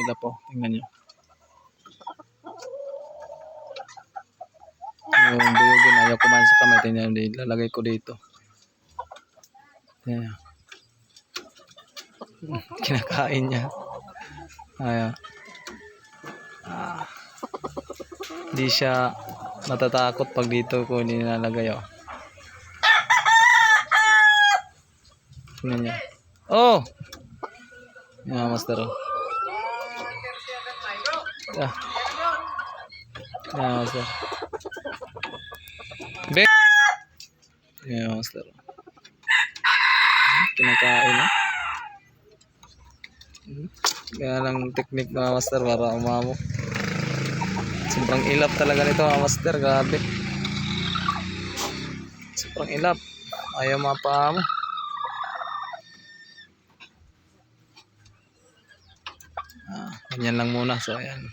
ilap po. Tingnan nyo. Yung buyugin, ayaw kumain sa kamay. Tingnan nyo, ilalagay ko dito. Tingnan nyo. Kinakain niya. Ayaw. Hindi siya natatakot pag dito ko nilalagay. Oh. Tingnan nyo. Oh! Yan, master. Ah. Yan, master. Be! Yan, master. Kinakain, ha? Kaya lang technique mga master para umamo. Sobrang ilap talaga nito mga master. Grabe. Sobrang ilap. Ayaw mapamo. Ganyan lang muna. So, ayan.